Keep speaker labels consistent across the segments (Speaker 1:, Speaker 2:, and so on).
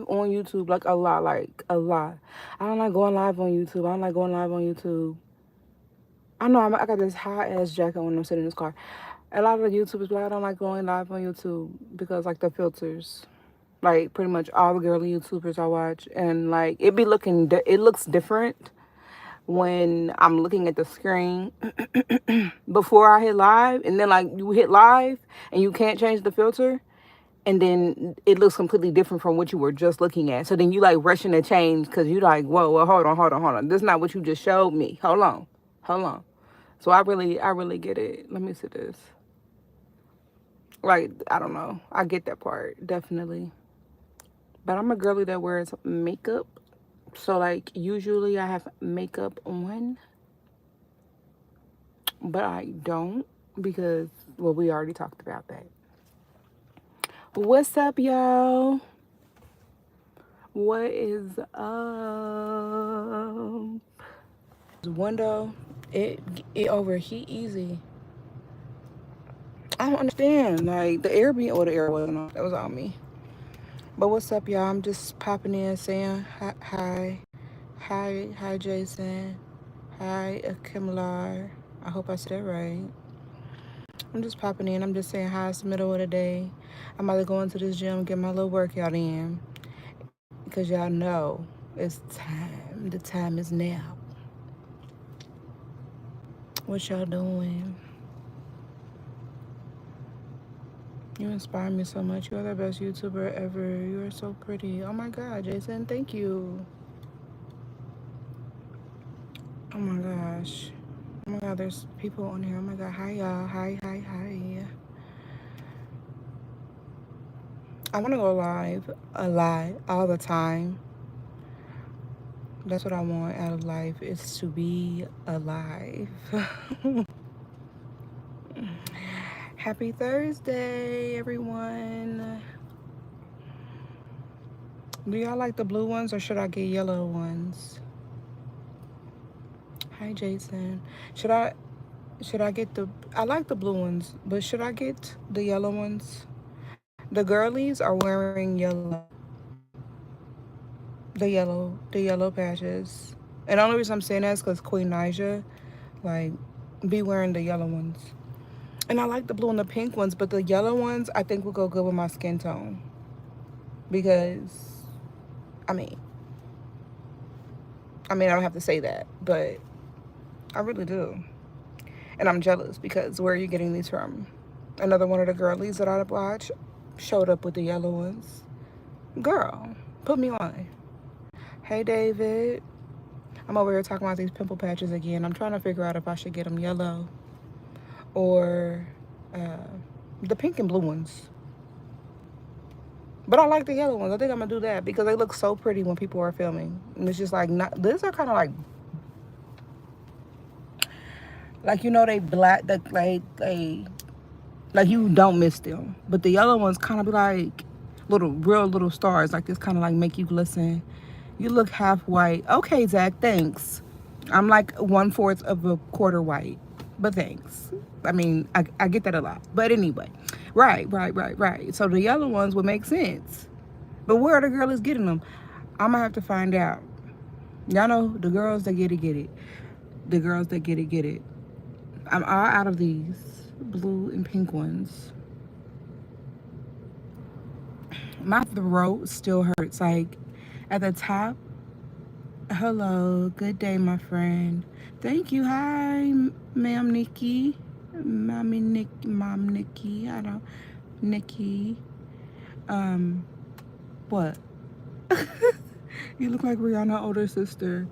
Speaker 1: on YouTube, like a lot, like a lot. I don't like going live on YouTube. I don't like going live on YouTube. I know I got this high ass jacket when I'm sitting in this car. A lot of the YouTubers, but I don't like going live on YouTube because like the filters. Like pretty much all the girly YouTubers I watch, and like it looks different when I'm looking at the screen before I hit live, and then like you hit live and you can't change the filter, and then it looks completely different from what you were just looking at. So then you like rushing to change because you like, whoa, well, hold on. This is not what you just showed me. Hold on. So I really get it. Let me see this. Like, I don't know. I get that part, definitely. But I'm a girly that wears makeup. So like usually I have makeup on, but I don't because well we already talked about that. What's up, y'all? What is up? Window, it it overheat easy. I don't understand. Like the air being, or the air wasn't on. That was on me. But what's up, y'all? I'm just popping in saying hi, Jason. Hi, Akimlar. I hope I said that right. I'm just popping in. I'm just saying hi. It's the middle of the day. I'm about to go into this gym, get my little workout in. Because y'all know it's time. The time is now. What y'all doing? You inspire me so much. You are the best YouTuber ever. You are so pretty. Oh my God, Jason. Thank you. Oh my gosh. Oh my God, there's people on here. Oh my God. Hi, y'all. Hi. I want to go live a lot all the time. That's what I want out of life, is to be alive. Happy Thursday, everyone. Do y'all like the blue ones or should I get yellow ones? Hi, Jason. Should I get the I like the blue ones, but should I get the yellow ones? The girlies are wearing yellow. The yellow patches. And the only reason I'm saying that is because Queen Naija, like, be wearing the yellow ones. And I like the blue and the pink ones, but the yellow ones I think will go good with my skin tone. Because, I mean, I don't have to say that, but I really do. And I'm jealous because where are you getting these from? Another one of the girlies that I watch showed up with the yellow ones. Girl, put me on. Hey, David. I'm over here talking about these pimple patches again. I'm trying to figure out if I should get them yellow or uh, the pink and blue ones. But I like the yellow ones. I think I'm going to do that because they look so pretty when people are filming. And it's just like, not, these are kind of like, you know, they black, like you don't miss them. But the yellow ones kind of be like real little stars. Like this kind of like make you glisten. You look half white. Okay, Zach, thanks. I'm like 1/4 of a quarter white. But thanks. I get that a lot. But anyway, right. So the yellow ones would make sense. But where are the girls getting them? I'm going to have to find out. Y'all know the girls that get it. The girls that get it. I'm all out of these blue and pink ones. My throat still hurts. Like at the top. Hello, good day, my friend. Thank you. Hi, ma'am Nikki. Mom Nikki. I don't, Nikki. What? You look like Rihanna's older sister.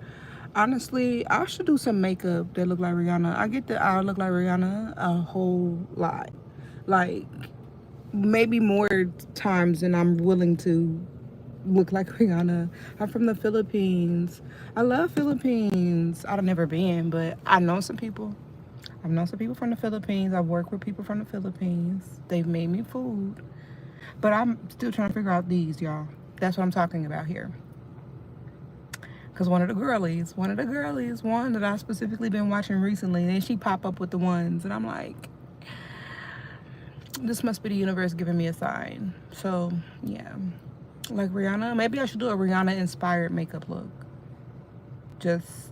Speaker 1: Honestly, I should do some makeup that look like Rihanna. I get that I look like Rihanna a whole lot. Like, maybe more times than I'm willing to look like Rihanna. I'm from the Philippines. I love Philippines. I've never been, but I know some people. I've known some people from the Philippines. I've worked with people from the Philippines. They've made me food. But I'm still trying to figure out these, y'all. That's what I'm talking about here. Because one that I specifically been watching recently, and she pop up with the ones, and I'm like, this must be the universe giving me a sign. So, yeah. Like Rihanna? Maybe I should do a Rihanna inspired makeup look. Just,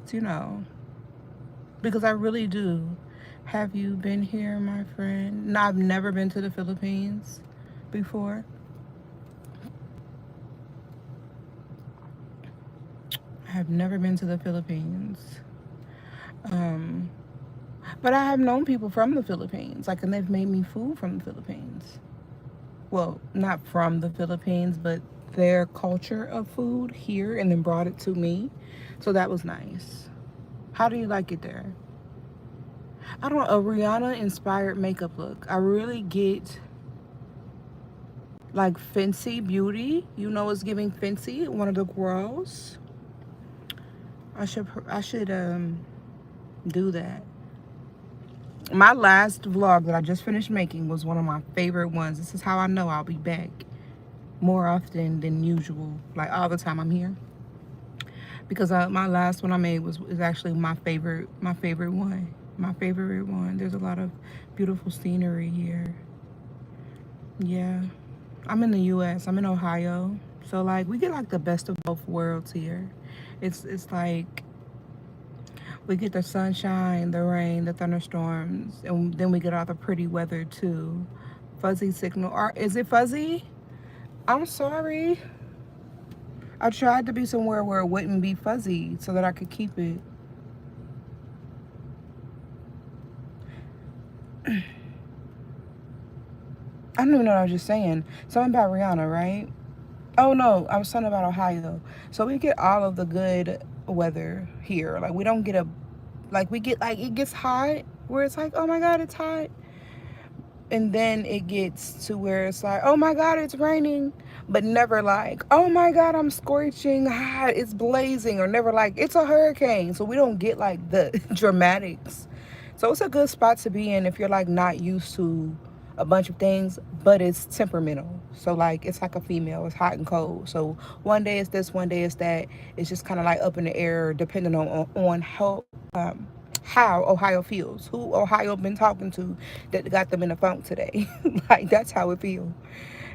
Speaker 1: because I really do. Have you been here, my friend? No, I've never been to the Philippines before. I have never been to the Philippines. Um, but I have known people from the Philippines, like, and they've made me food from the Philippines. Well, not from the Philippines, but their culture of food here, and then brought it to me. So that was nice. How do you like it there? I don't know, a Rihanna inspired makeup look. I really get like Fenty Beauty. It's giving Fenty, one of the girls. I should do that. My last vlog that I just finished making was one of my favorite ones. This is how I know I'll be back more often than usual, like all the time I'm here. Because my last one I made is actually my favorite one. My favorite one. There's a lot of beautiful scenery here. Yeah. I'm in the US. I'm in Ohio. So like we get like the best of both worlds here. It's like we get the sunshine, the rain, the thunderstorms, and then we get all the pretty weather too. Fuzzy signal. Or is it fuzzy? I'm sorry. I tried to be somewhere where it wouldn't be fuzzy so that I could keep it. I don't even know what I was just saying. Something about Rihanna, right? Oh no, I was talking about Ohio. So we get all of the good weather here. Like we don't get we get like it gets hot where it's like, oh my God, it's hot. And then it gets to where it's like, oh my God, it's raining. But never like, oh my God, I'm scorching hot, it's blazing. Or never like, it's a hurricane. So we don't get like the dramatics. So it's a good spot to be in if you're like not used to a bunch of things, but it's temperamental. So like it's like a female, it's hot and cold. So one day it's this, one day it's that. It's just kind of like up in the air, depending on how Ohio feels, who Ohio been talking to that got them in a funk today. Like that's how it feels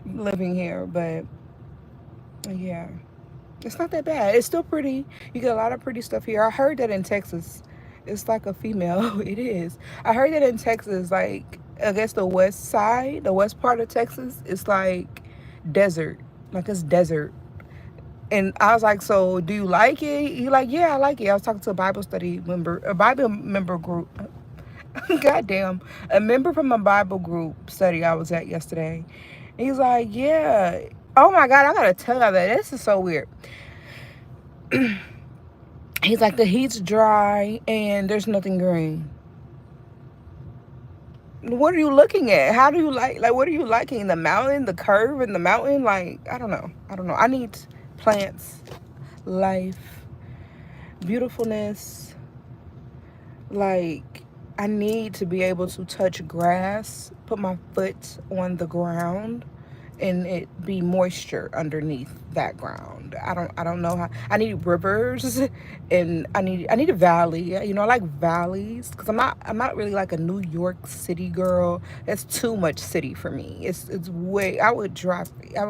Speaker 1: living here. But yeah, it's not that bad. It's still pretty. You get a lot of pretty stuff here. I heard that in Texas, it's like a female. It is. I heard that in Texas, like I guess the west side, the west part of Texas, it's like desert. Like it's desert. And I was like, so do you like it? He like, yeah, I like it. I was talking to a Bible member group. Goddamn, a member from a Bible group study I was at yesterday. He's like, yeah. Oh my God, I gotta tell you that. This is so weird. He's like, the heat's dry and there's nothing green. What are you looking at? How do you like what are you liking? The mountain, the curve in the mountain? Like, I don't know. I need plants, life, beautifulness. Like, I need to be able to touch grass, put my foot on the ground, and it be moisture underneath that ground. I don't know how. I need rivers, and I need a valley. I like valleys because I'm not really like a New York City girl. That's too much city for me. It's way. I would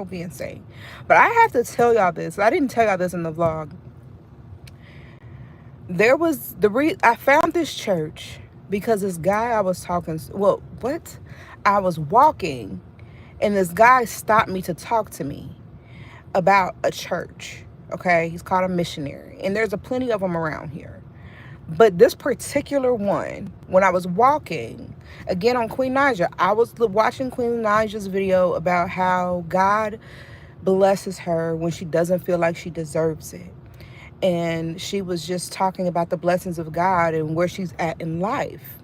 Speaker 1: be insane. But I have to tell y'all this. I didn't tell y'all this in the vlog. There was I found this church because this guy I was talking. Well, what? I was walking, and this guy stopped me to talk to me about a church. Okay, he's called a missionary, and there's a plenty of them around here. But this particular one, when I was walking, again on Queen Naija, I was watching Queen Naija's video about how God blesses her when she doesn't feel like she deserves it. And she was just talking about the blessings of God and where she's at in life.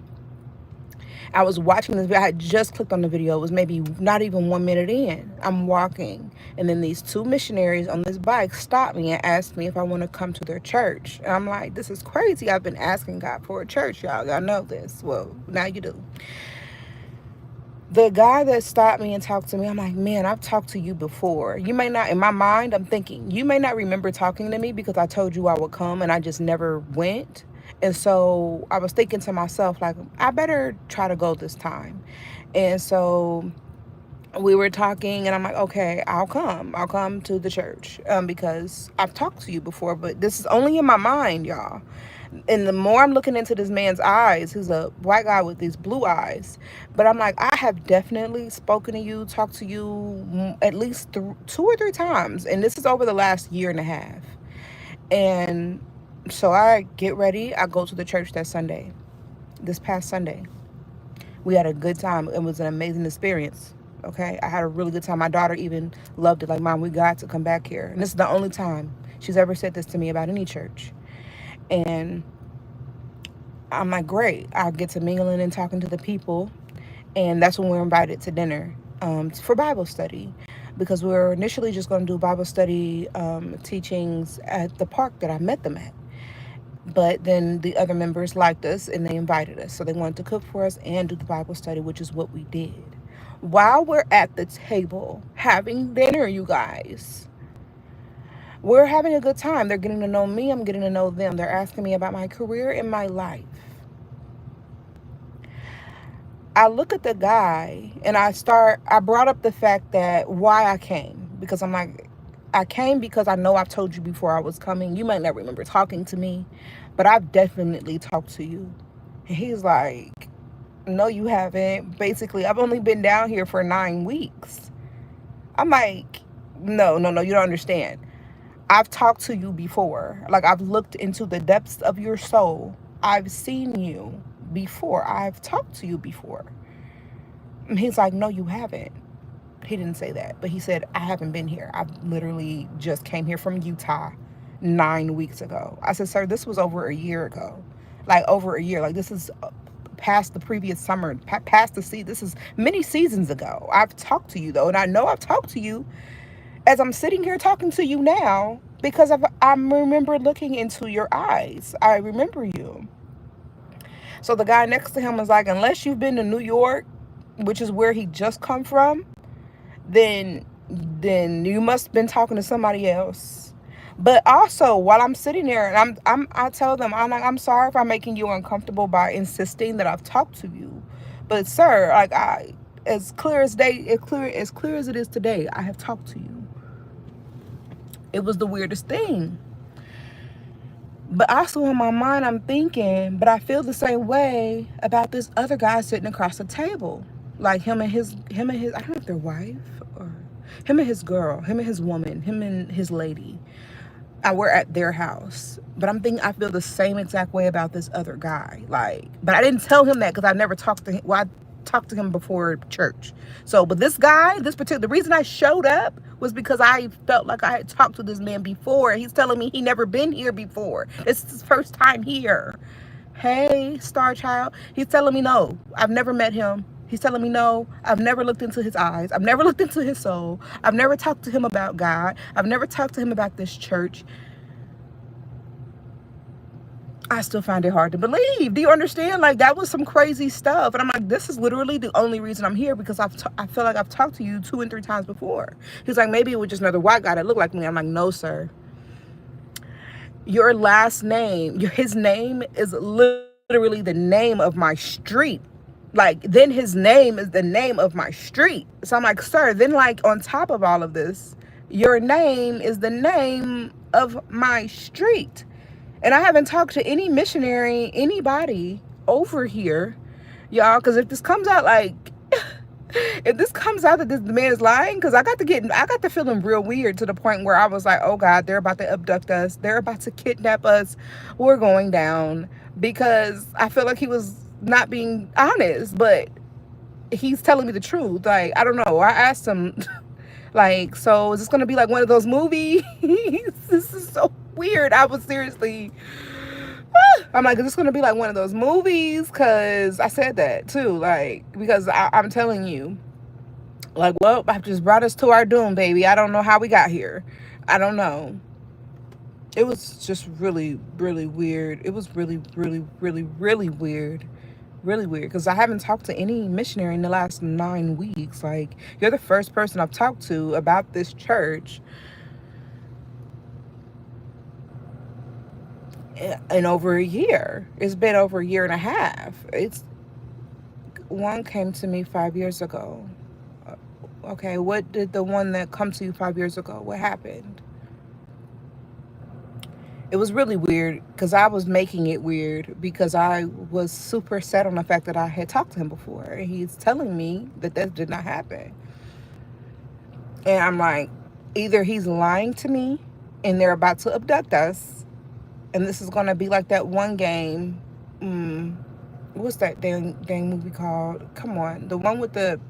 Speaker 1: I was watching this video. I had just clicked on the video. It was maybe not even 1 minute in. I'm walking, and then these two missionaries on this bike stopped me and asked me if I want to come to their church. And I'm like, this is crazy. I've been asking God for a church, y'all. Y'all know this. Well, now you do. The guy that stopped me and talked to me, I'm like, man, I've talked to you before. You may not, in my mind, I'm thinking, you may not remember talking to me because I told you I would come and I just never went. And so I was thinking to myself, like, I better try to go this time. And so we were talking, and I'm like, okay, I'll come to the church, because I've talked to you before, but this is only in my mind, y'all. And the more I'm looking into this man's eyes, who's a white guy with these blue eyes, but I'm like, I have definitely spoken to you, talked to you, at least 2 or 3 times, and this is over the last year and a half. And so I get ready, I go to the church that Sunday, this past Sunday. We had a good time. It was an amazing experience. Okay, I had a really good time. My daughter even loved it. Like, Mom, we got to come back here. And this is the only time she's ever said this to me about any church. And I'm like, great. I get to mingling and talking to the people. And that's when we were invited to dinner, for Bible study, because we were initially just going to do Bible study, teachings at the park that I met them at. But then the other members liked us and they invited us. So they wanted to cook for us and do the Bible study, which is what we did. While we're at the table having dinner, you guys, we're having a good time. They're getting to know me. I'm getting to know them. They're asking me about my career and my life. I look at the guy and I brought up the fact that why I came. Because I'm like, I came because I know I've told you before I was coming. You might not remember talking to me, but I've definitely talked to you. And he's like, no, you haven't. Basically, I've only been down here for 9 weeks. I'm like, no, you don't understand. I've talked to you before. Like, I've looked into the depths of your soul. I've seen you before. I've talked to you before. And he's like, no, you haven't. He didn't say that, but he said, I haven't been here. I literally just came here from Utah 9 weeks ago. I said, sir, this was over a year ago. Like, over a year. Like, this is past the previous summer, past the season. This is many seasons ago. I've talked to you, though, and I know I've talked to you as I'm sitting here talking to you now because I remember looking into your eyes. I remember you. So the guy next to him was like, unless you've been to New York, which is where he just come from, then you must have been talking to somebody else. But also, while I'm sitting there, and I tell them, I'm like, I'm sorry if I'm making you uncomfortable by insisting that I've talked to you, but sir, like, as clear as day, as clear as it is today, I have talked to you. It was the weirdest thing. But also in my mind, I'm thinking, but I feel the same way about this other guy sitting across the table. Like him and his, I don't know if they're wife or him and his girl, him and his woman, him and his lady. We're at their house. But I'm thinking, I feel the same exact way about this other guy. Like, but I didn't tell him that because I never talked to him. Well, I talked to him before church. So, but this guy, the reason I showed up was because I felt like I had talked to this man before. He's telling me he never been here before. This is his first time here. Hey, Star Child. He's telling me no, I've never met him. He's telling me no, I've never looked into his eyes. I've never looked into his soul. I've never talked to him about God. I've never talked to him about this church. I still find it hard to believe. Do you understand? Like, that was some crazy stuff. And I'm like, this is literally the only reason I'm here because I feel like I've talked to you 2 and 3 times before. He's like, maybe it was just another white guy that looked like me. I'm like, no, sir. Your last name, his name is literally the name of my street. Like, then his name is the name of my street. So I'm like, sir, then, like, on top of all of this, your name is the name of my street. And I haven't talked to any missionary, anybody over here, y'all, because if this comes out like, if this comes out that this man is lying, because I got to feeling real weird to the point where I was like, oh God, they're about to abduct us. They're about to kidnap us. We're going down, because I feel like he was not being honest, but he's telling me the truth. Like, I don't know. I asked him, like, so is this going to be like one of those movies? This is so weird. I was seriously, I'm like, is this going to be like one of those movies? Because I said that too, like, because I'm telling you, like, well, I've just brought us to our doom, baby. I don't know how we got here. I don't know. It was just really, really weird. It was really, really, really, really weird. Really weird, because I haven't talked to any missionary in the last 9 weeks. Like, you're the first person I've talked to about this church in over a year. It's been over a year and a half. One came to me 5 years ago. Okay, what did the one that come to you 5 years ago? What happened? It was really weird because I was making it weird because I was super set on the fact that I had talked to him before. And he's telling me that that did not happen. And I'm like, either he's lying to me and they're about to abduct us, and this is going to be like that one game. Mm, what's that dang movie called? Come on. The one with the.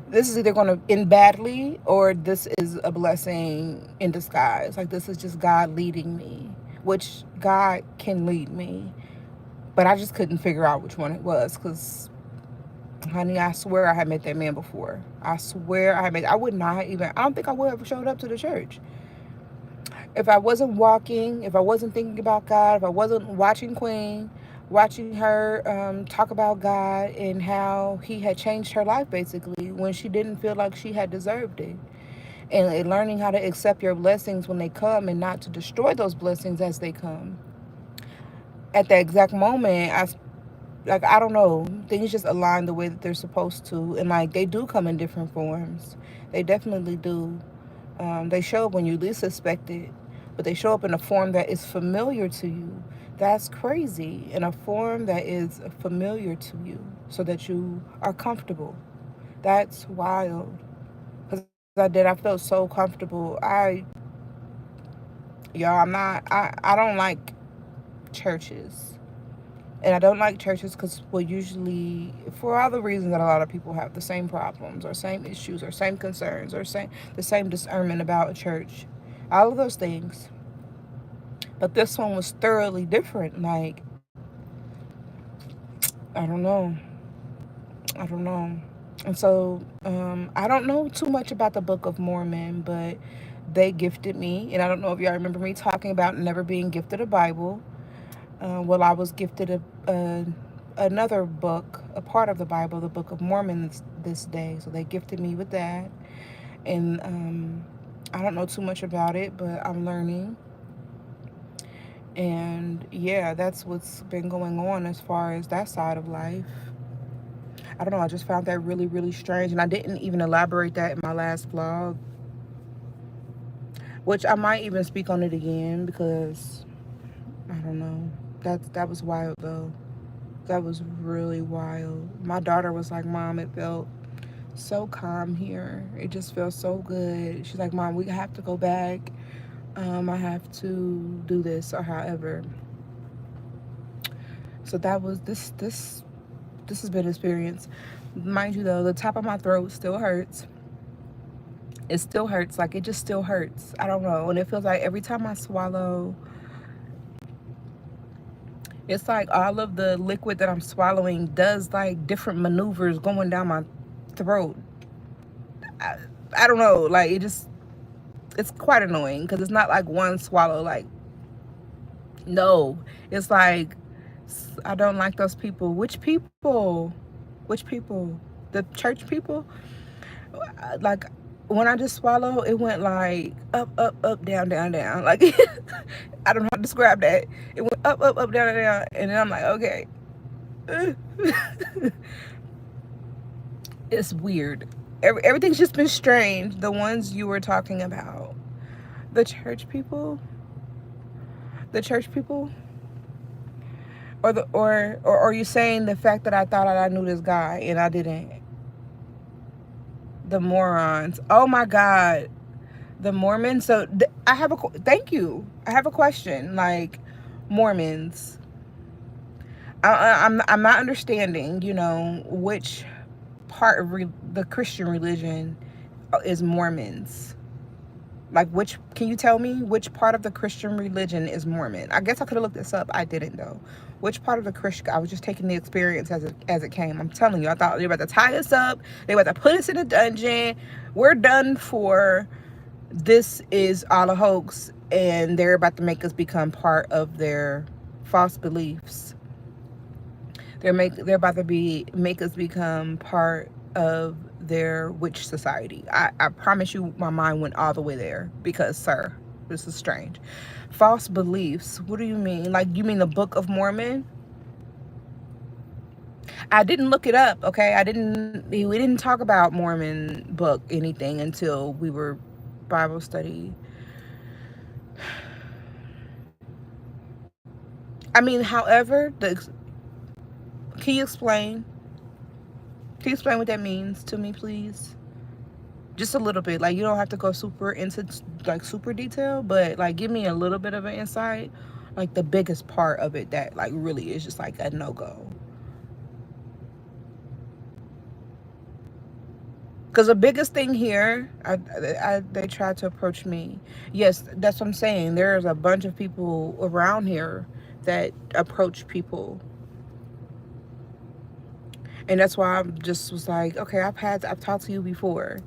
Speaker 1: This is either going to end badly or this is a blessing in disguise. Like, this is just God leading me, which God can lead me. But I just couldn't figure out which one it was because, honey, I swear I had met that man before. I swear I had met. I would not even. I don't think I would have showed up to the church if I wasn't walking. If I wasn't thinking about God. If I wasn't watching Queen, watching her talk about God and how He had changed her life basically when she didn't feel like she had deserved it, and learning how to accept your blessings when they come and not to destroy those blessings as they come. At that exact moment, I don't know, things just align the way that they're supposed to, and like they do come in different forms. They definitely do. They show up when you least suspect it, but they show up in a form that is familiar to you. That's crazy. In a form that is familiar to you, so that you are comfortable. That's wild. Cause I felt so comfortable. Y'all, I don't like churches. And I don't like churches because, well, usually, for all the reasons that a lot of people have, the same problems or same issues or same concerns or the same discernment about a church, all of those things. But this one was thoroughly different. Like, I don't know. I don't know. And so, I don't know too much about the Book of Mormon, but they gifted me. And I don't know if y'all remember me talking about never being gifted a Bible. Well, I was gifted another book, a part of the Bible, the Book of Mormon, this day. So they gifted me with that. And I don't know too much about it, but I'm learning. And yeah, that's what's been going on as far as that side of life. I don't know, I just found that really, really strange. And I didn't even elaborate that in my last vlog, which I might even speak on it again because I don't know. That was wild though. That was really wild. My daughter was like, Mom, it felt so calm here. It just feels so good. She's like, Mom, we have to go back. I have to do this or however. So that was this has been an experience. Mind you though, the top of my throat still hurts. It still hurts. Like it just still hurts. I don't know. And it feels like every time I swallow, it's like all of the liquid that I'm swallowing does like different maneuvers going down my throat. I, I don't know. Like it's quite annoying because it's not like one swallow. Like, no, it's like, I don't like those people. Which people? Which people? The church people? Like, when I just swallow, it went like up, up, up, down, down, down. Like, I don't know how to describe that. It went up, up, up, down, down. And then I'm like, okay. It's weird. Everything's just been strange. The ones you were talking about. The church people? The church people? Or are you saying the fact that I thought I knew this guy and I didn't? The morons. Oh my God. The Mormons. So I have thank you. I have a question. Like, Mormons. I'm not understanding, which part of the Christian religion is Mormons. Like, can you tell me which part of the Christian religion is Mormon? I guess I could have looked this up. I didn't though. Which part of the Christian? I was just taking the experience as it came. I'm telling you, I thought they were about to tie us up. They were about to put us in a dungeon. We're done for. This is all a hoax, and they're about to make us become part of their false beliefs. They're about to make us become part of their witch society. I promise you, my mind went all the way there because, sir, this is strange. False beliefs. What do you mean? Like, you mean the Book of Mormon? I didn't look it up, okay? We didn't talk about Mormon book anything until we were Bible study. I mean, however, can you explain? Can you explain what that means to me, please? Just a little bit. Like, you don't have to go super into like super detail, but like give me a little bit of an insight, like the biggest part of it that like really is just like a no-go. Because the biggest thing here, they tried to approach me. Yes, that's what I'm saying. There's a bunch of people around here that approach people, and that's why I just was like, okay, I've talked to you before.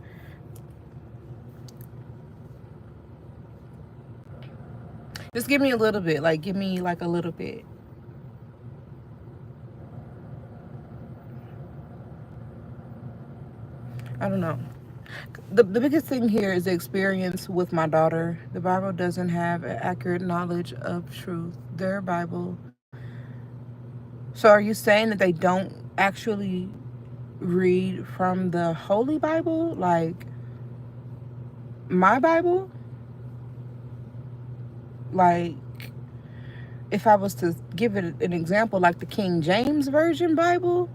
Speaker 1: Just give me a little bit, like give me like a little bit. I don't know. The biggest thing here is the experience with my daughter. The Bible doesn't have an accurate knowledge of truth. Their Bible. So are you saying that they don't actually read from the Holy Bible, like my Bible? Like, if I was to give it an example, like the King James Version Bible?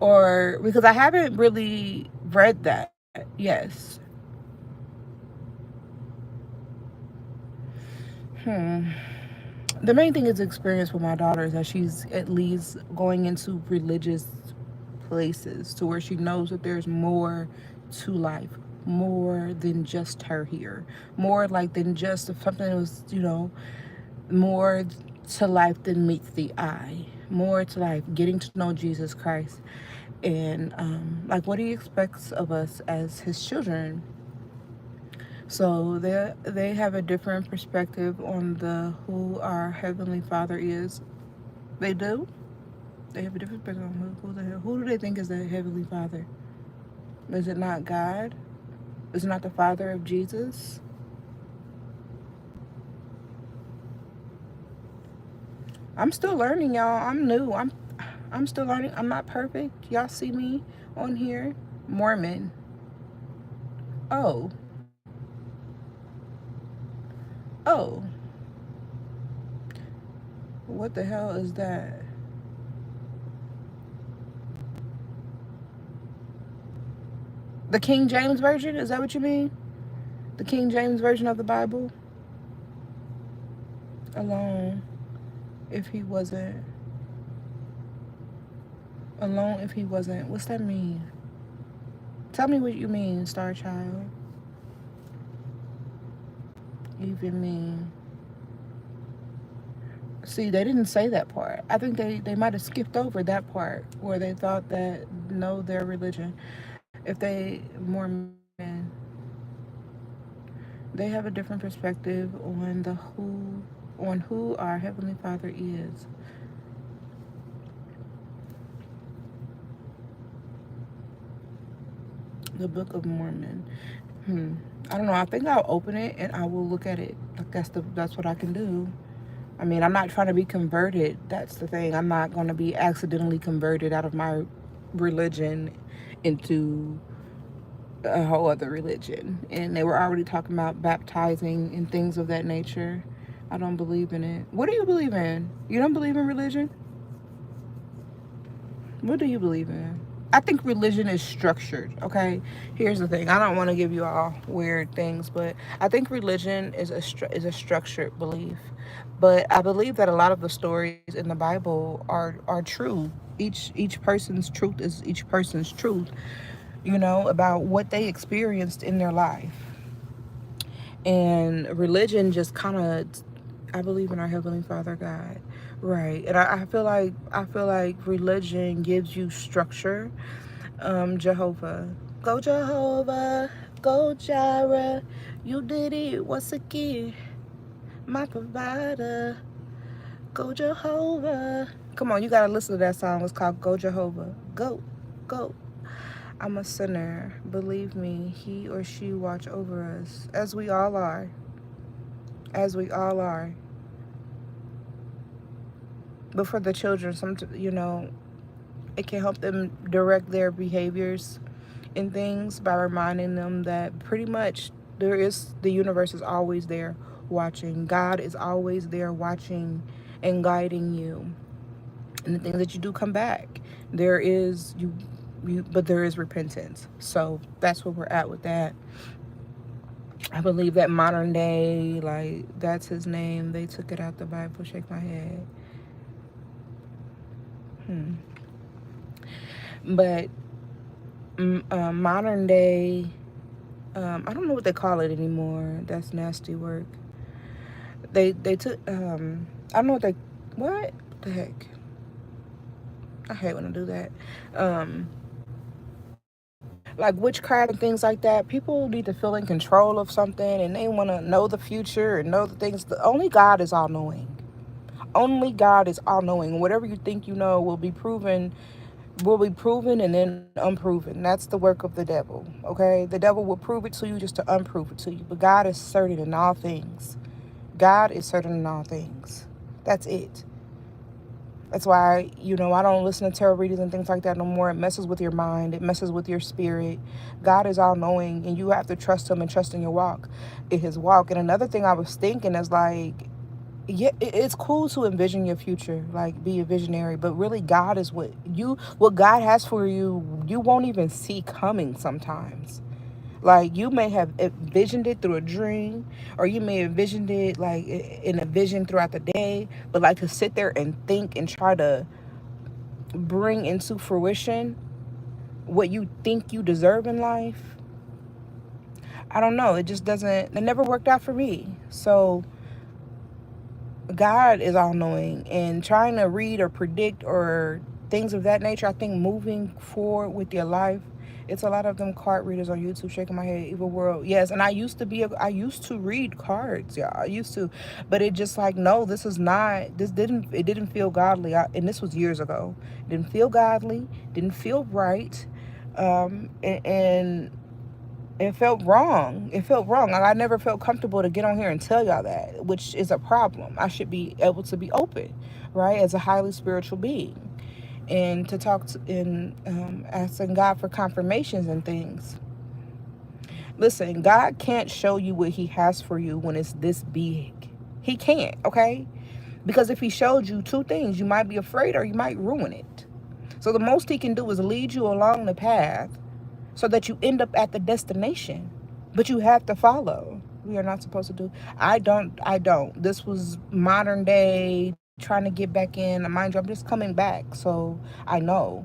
Speaker 1: Or because I haven't really read that. Yes. Hmm. The main thing is experience with my daughter is that she's at least going into religious places to where she knows that there's more to life, more than just her here, more like than just if something was, more to life than meets the eye, more to life, getting to know Jesus Christ, and like what he expects of us as his children. So they have a different perspective on the who our heavenly Father is. They do. They have a different perspective on who do they think is the heavenly Father? Is it not God? Is it not the Father of Jesus? I'm still learning, y'all. I'm new. I'm still learning. I'm not perfect. Y'all see me on here. Mormon. Oh. Oh. What the hell is that? The King James Version? Is that what you mean? The King James Version of the Bible? Alone if he wasn't. Alone if he wasn't. What's that mean? Tell me what you mean, Star Child. Even mean. See, they didn't say that part. I think they might have skipped over that part where they thought that know their religion. If they Mormon, they have a different perspective on who our heavenly Father is. The Book of Mormon. I don't know. I think I'll open it and I will look at it. Like that's what I can do. I mean, I'm not trying to be converted. That's the thing. I'm not going to be accidentally converted out of my religion into a whole other religion. And they were already talking about baptizing and things of that nature. I don't believe in it. What do you believe in? You don't believe in religion? What do you believe in? I think religion is structured, okay? Here's the thing. I don't want to give you all weird things, but I think religion is a structured belief. But I believe that a lot of the stories in the Bible are true. Each person's truth is each person's truth, about what they experienced in their life. And religion just kind of, I believe in our heavenly Father God, right? And I feel like religion gives you structure. Jehovah, go Jehovah, go Jireh, you did it once again, my provider. Go Jehovah. Come on, you gotta listen to that song. It's called Go Jehovah. Go, go. I'm a sinner. Believe me, he or she watch over us, as we all are. As we all are. But for the children, It can help them direct their behaviors and things by reminding them that pretty much the universe is always there watching. God is always there watching and guiding you. And the things that you do come back. There is but there is repentance. So that's where we're at with that. I believe that modern day, like that's his name. They took it out the Bible. Shake my head. But modern day, I don't know what they call it anymore. That's nasty work. They took I don't know what the heck. I hate when I do that. Um, like witchcraft and things like that. People need to feel in control of something, and they want to know the future and know the things. Only God is all knowing. Only God is all knowing. Whatever you think you know will be proven and then unproven. That's the work of the devil. Okay, the devil will prove it to you just to unprove it to you. But God is certain in all things. God is certain in all things. That's it. That's why, I don't listen to tarot readings and things like that no more. It messes with your mind. It messes with your spirit. God is all knowing, and you have to trust him and trust in your walk, in his walk. And another thing I was thinking is like, yeah, it's cool to envision your future, like be a visionary, but really God is what God has for you, you won't even see coming sometimes. Like you may have envisioned it through a dream, or you may have envisioned it like in a vision throughout the day, but like to sit there and think and try to bring into fruition what you think you deserve in life, I don't know. It never worked out for me. So God is all knowing, and trying to read or predict or things of that nature, I think moving forward with your life, it's a lot of them card readers on YouTube shaking my head, evil world. Yes, and I used to read cards, yeah, I used to, but it just like, no, it didn't feel godly. And this was years ago. It didn't feel godly, didn't feel right. And it felt wrong. It felt wrong. Like, I never felt comfortable to get on here and tell y'all that, which is a problem. I should be able to be open, right, as a highly spiritual being, and to talk to and asking God for confirmations and things. Listen, God can't show you what He has for you when it's this big. He can't, okay? Because if He showed you two things, you might be afraid or you might ruin it. So the most He can do is lead you along the path so that you end up at the destination. But you have to follow. We are not supposed to do. I don't. This was modern day trying to get back in. Mind you, I'm just coming back. So I know.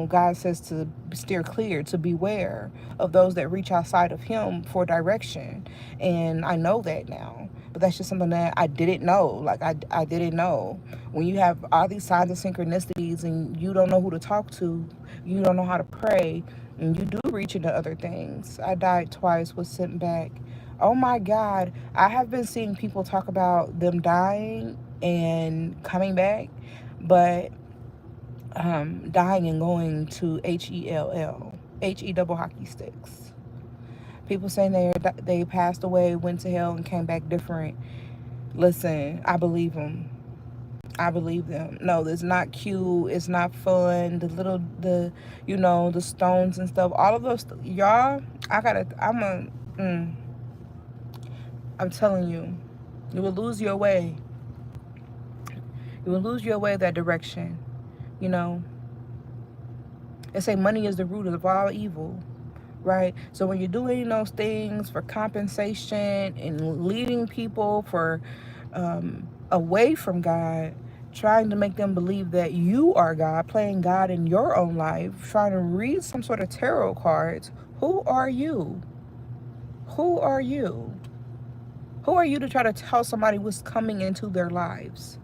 Speaker 1: God says to steer clear, to beware of those that reach outside of Him for direction. And I know that now. But that's just something that I didn't know. Like, I didn't know. When you have all these signs of synchronicities and you don't know who to talk to, you don't know how to pray, and you do reach into other things. I died twice, was sent back. Oh my God. I have been seeing people talk about them dying and coming back, but dying and going to HELL, double hockey sticks. People saying they passed away, went to hell, and came back different. Listen, I believe them. I believe them. No, it's not cute. It's not fun. The stones and stuff. All of those, y'all. I'm telling you, you will lose your way. You will lose your way that direction. You know, they say money is the root of all evil, right? So when you're doing those things for compensation and leading people for away from God, trying to make them believe that you are God, playing God in your own life, trying to read some sort of tarot cards, who are you? Who are you? Who are you to try to tell somebody what's coming into their lives?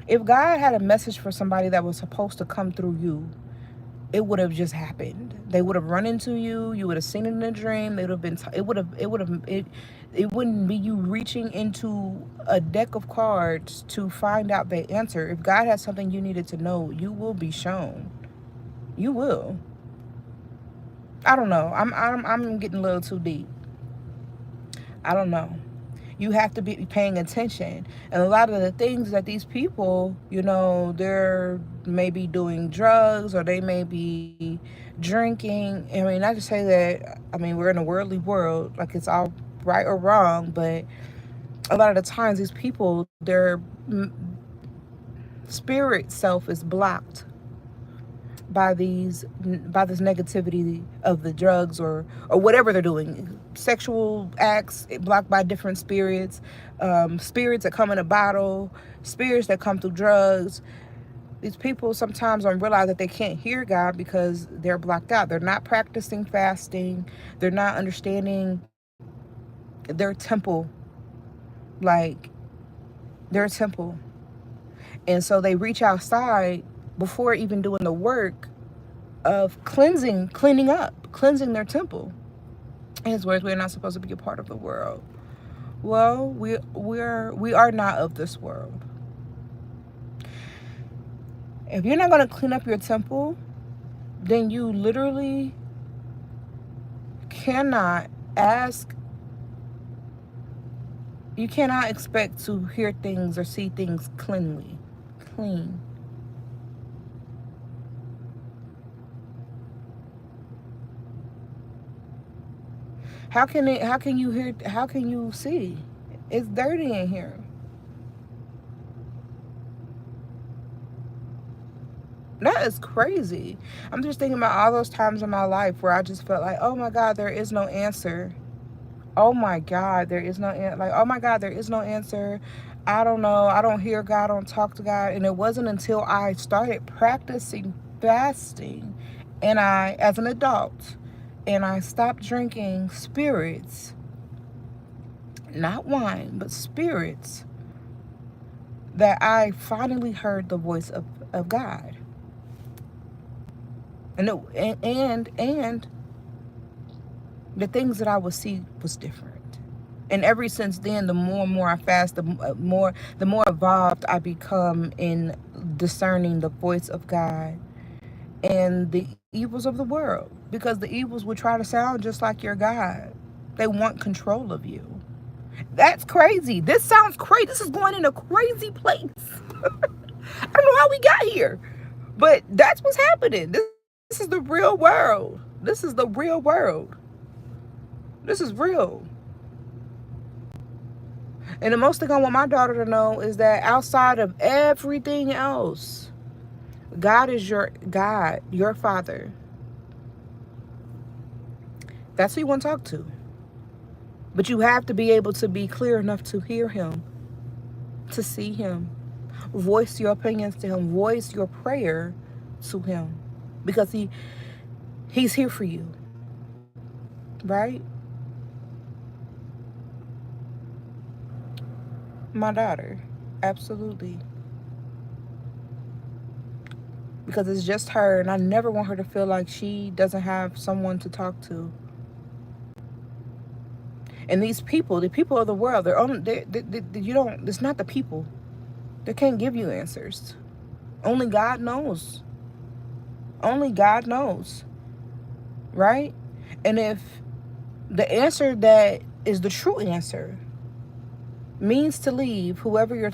Speaker 1: If God had a message for somebody that was supposed to come through you, it would have just happened. They would have run into you. You would have seen it in a dream. They would have been. It wouldn't be you reaching into a deck of cards to find out the answer. If God has something you needed to know, you will be shown. You will. I don't know. I'm getting a little too deep. I don't know. You have to be paying attention. And a lot of the things that these people, they're may be doing drugs, or they may be drinking. I mean, not to say that, I mean, we're in a worldly world, like it's all right or wrong, but a lot of the times these people, their spirit self is blocked by this negativity of the drugs, or whatever they're doing, sexual acts blocked by different spirits, spirits that come in a bottle, spirits that come through drugs. These people sometimes don't realize that they can't hear God because they're blocked out. They're not practicing fasting. They're not understanding their temple, like their temple. And so they reach outside before even doing the work of cleaning up, cleansing their temple. In his words, we are not supposed to be a part of the world. Well, we are not of this world. If you're not going to clean up your temple, then you literally cannot ask, you cannot expect to hear things or see things clean. How can you hear, how can you see? It's dirty in here. That is crazy. I'm just thinking about all those times in my life where I just felt like, oh my God, there is no answer. Oh my God, there is no like, oh my God, there is no answer. I don't know. I don't hear God. I don't talk to God. And it wasn't until I started practicing fasting, and as an adult, and I stopped drinking spirits, not wine, but spirits, that I finally heard the voice of God. And the things that I would see was different. And ever since then, the more and more I fast, the more evolved I become in discerning the voice of God and the evils of the world. Because the evils would try to sound just like your God. They want control of you. That's crazy. This sounds crazy. This is going in a crazy place. I don't know how we got here, but that's what's happening. This is the real world. This is the real world. This is real. And the most thing I want my daughter to know is that outside of everything else, God is your God, your Father. That's who you want to talk to. But you have to be able to be clear enough to hear Him, to see Him, voice your opinions to Him, voice your prayer to Him, because He's here for you, right? My daughter, absolutely. Because it's just her, and I never want her to feel like she doesn't have someone to talk to. And these people, the people of the world, you don't, it's not the people. They can't give you answers. Only God knows. Only God knows. Right? And if the answer that is the true answer means to leave whoever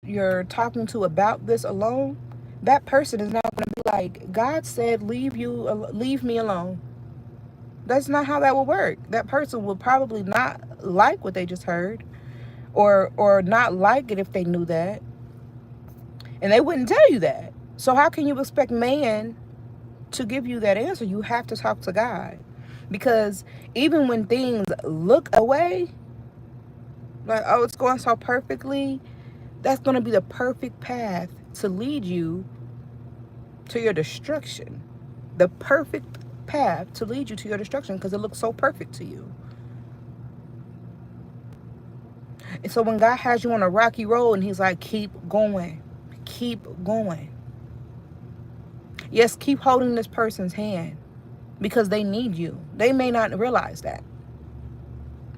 Speaker 1: you're talking to about this alone, that person is not going to be like, God said, leave me alone. That's not how that will work. That person will probably not like what they just heard, or not like it if they knew that. And they wouldn't tell you that. So how can you expect man to give you that answer? You have to talk to God. Because even when things look away, like, oh, it's going so perfectly, that's going to be the perfect path to lead you to your destruction. The perfect path to lead you to your destruction, because it looks so perfect to you. And so when God has you on a rocky road and He's like, keep going, keep going. Yes, keep holding this person's hand, because they need you. They may not realize that.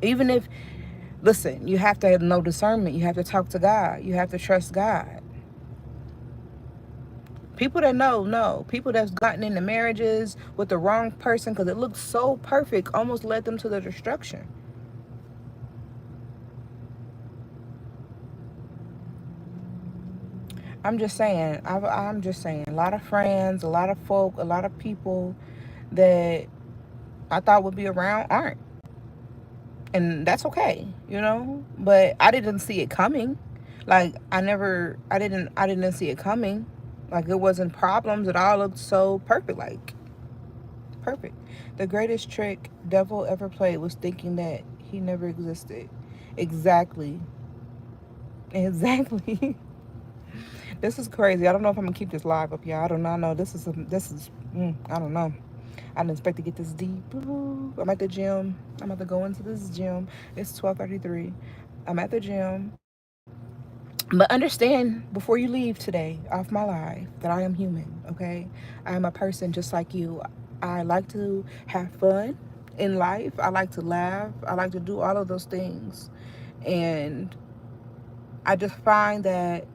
Speaker 1: Even if, listen, you have to have no discernment. You have to talk to God. You have to trust God. People that know. People that's gotten into marriages with the wrong person because it looked so perfect, almost led them to their destruction. I'm just saying. A lot of friends, a lot of folk, a lot of people that I thought would be around aren't, and that's okay, you know. But I didn't see it coming. Like I didn't see it coming. Like it wasn't problems. It all looked so perfect. Like perfect. The greatest trick devil ever played was thinking that he never existed. Exactly. Exactly. This is crazy. I don't know if I'm gonna keep this live up, y'all. I do not know. I don't know. I didn't expect to get this deep. Ooh, I'm at the gym. I'm about to go into this gym. It's 12:33. I'm at the gym. But understand before you leave today off my life that I am human, okay? I am a person just like you. I like to have fun in life. I like to laugh. I like to do all of those things. And I just find that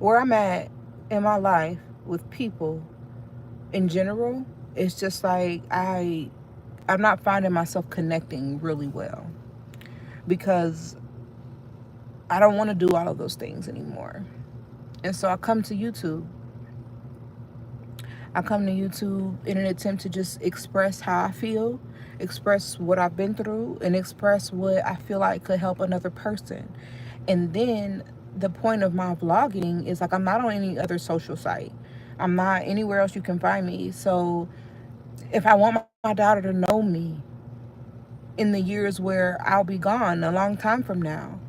Speaker 1: where I'm at in my life with people in general, it's just like I'm not finding myself connecting really well because I don't want to do all of those things anymore. And so I come to YouTube in an attempt to just express how I feel, express what I've been through, and express what I feel like could help another person. And then the point of my vlogging is like I'm not on any other social site. I'm not anywhere else you can find me. So if I want my daughter to know me in the years where I'll be gone a long time from now,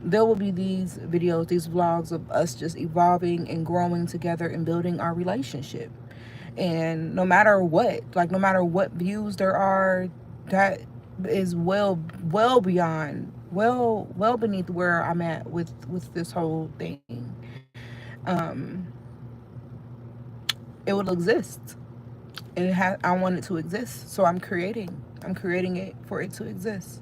Speaker 1: there will be these videos, these vlogs of us just evolving and growing together and building our relationship. And no matter what views there are, that is well beyond, well beneath where I'm at with this whole thing. Um, it will exist. I want it to exist, so I'm creating it for it to exist.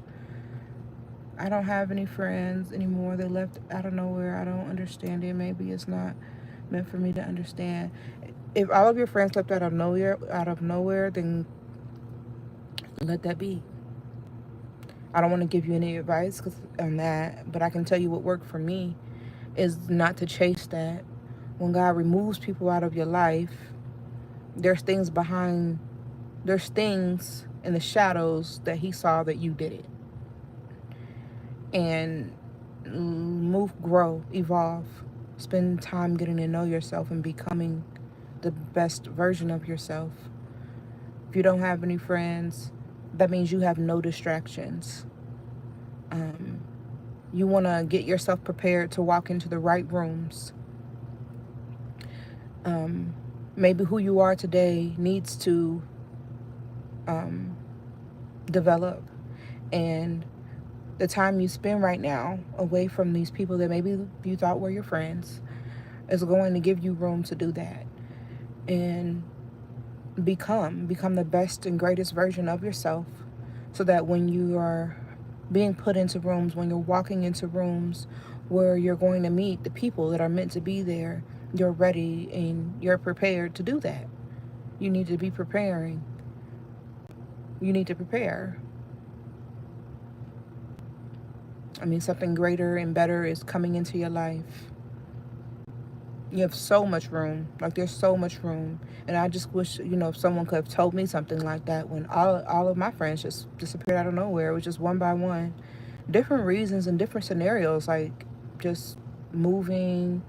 Speaker 1: I don't have any friends anymore. They left out of nowhere. I don't understand it. Maybe it's not meant for me to understand. If all of your friends left out of nowhere, then let that be. I don't want to give you any advice on that, but I can tell you what worked for me is not to chase that. When God removes people out of your life, there's things behind, there's things in the shadows that He saw that you did it. And move, grow, evolve, spend time getting to know yourself and becoming the best version of yourself. If you don't have any friends, that means you have no distractions. Um, you want to get yourself prepared to walk into the right rooms. Um, Maybe who you are today needs to um, develop. And the time you spend right now away from these people that maybe you thought were your friends is going to give you room to do that and become the best and greatest version of yourself, so that when you are being put into rooms, when you're walking into rooms where you're going to meet the people that are meant to be there, you're ready and you're prepared to do that. You need to be preparing. You need to prepare. I mean, something greater and better is coming into your life. You have so much room. Like, there's so much room. And I just wish, if someone could have told me something like that when all of my friends just disappeared out of nowhere. It was just one by one. Different reasons and different scenarios. Like, just moving,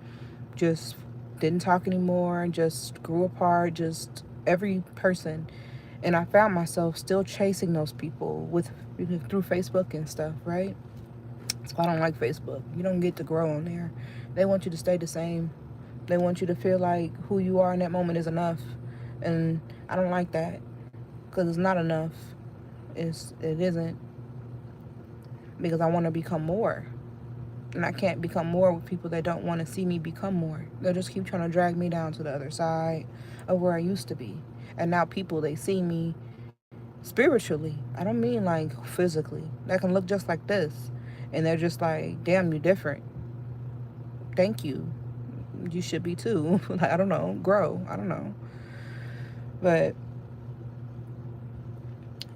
Speaker 1: just didn't talk anymore, just grew apart, just every person. And I found myself still chasing those people through Facebook and stuff, right? So I don't like Facebook. You don't get to grow on there. They want you to stay the same. They want you to feel like who you are in that moment is enough. And I don't like that, because it's not enough. It isn't, because I want to become more. And I can't become more with people that don't want to see me become more. They'll just keep trying to drag me down to the other side of where I used to be. And now people, they see me spiritually. I don't mean like physically. That can look just like this. And they're just like, damn, you're different. Thank you. You should be too. Like, I don't know. Grow. I don't know. But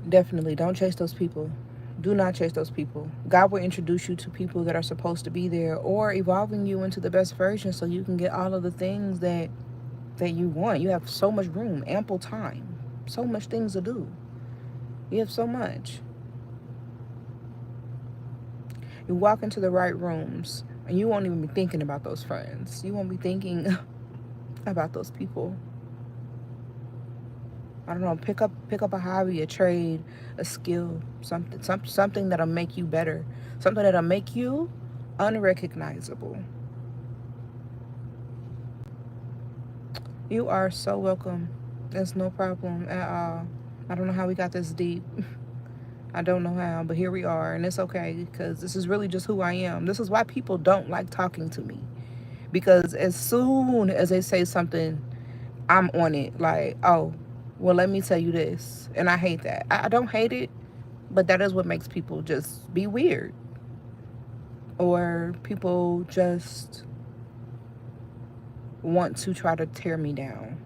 Speaker 1: definitely don't chase those people. Do not chase those people. God will introduce you to people that are supposed to be there, or evolving you into the best version so you can get all of the things that you want. You have so much room, ample time, so much things to do. You have so much. You walk into the right rooms and you won't even be thinking about those friends. You won't be thinking about those people. I don't know, pick up a hobby, a trade, a skill, something that'll make you better. Something that'll make you unrecognizable. You are so welcome. There's no problem at all. I don't know how we got this deep. I don't know how, but here we are, and it's okay because this is really just who I am. This is why people don't like talking to me, because as soon as they say something, I'm on it. Like, oh, well, let me tell you this, and I hate that. I don't hate it, but that is what makes people just be weird, or people just want to try to tear me down,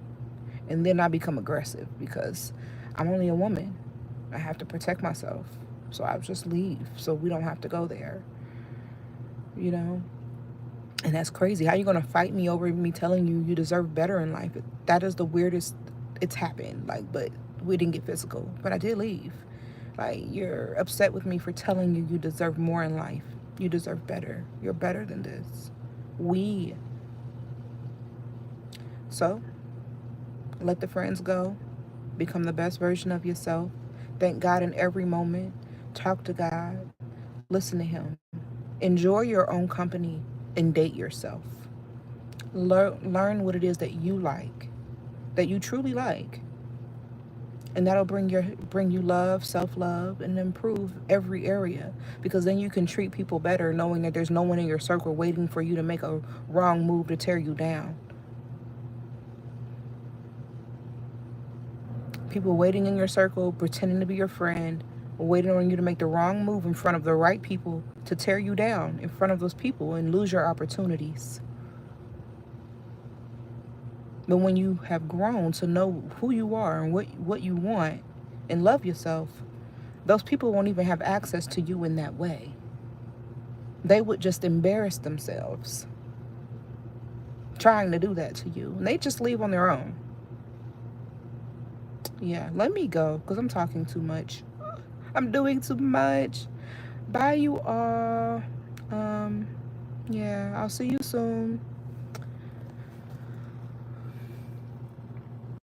Speaker 1: and then I become aggressive because I'm only a woman. I have to protect myself. So I just leave so we don't have to go there, you know? And that's crazy. How you going to fight me over me telling you you deserve better in life? That is the weirdest it's happened. Like, but we didn't get physical. But I did leave. Like, you're upset with me for telling you you deserve more in life. You deserve better. You're better than this. We. So, let the friends go. Become the best version of yourself. Thank God in every moment. Talk to God. Listen to Him. Enjoy your own company and date yourself. Learn what it is that you like, that you truly like. And that'll bring you love, self-love, and improve every area. Because then you can treat people better knowing that there's no one in your circle waiting for you to make a wrong move to tear you down. People waiting in your circle, pretending to be your friend, waiting on you to make the wrong move in front of the right people to tear you down in front of those people and lose your opportunities. But when you have grown to know who you are and what you want and love yourself, those people won't even have access to you in that way. They would just embarrass themselves trying to do that to you. And they just leave on their own. Yeah, let me go because I'm talking too much. I'm doing too much. Bye, you all. Yeah, I'll see you soon.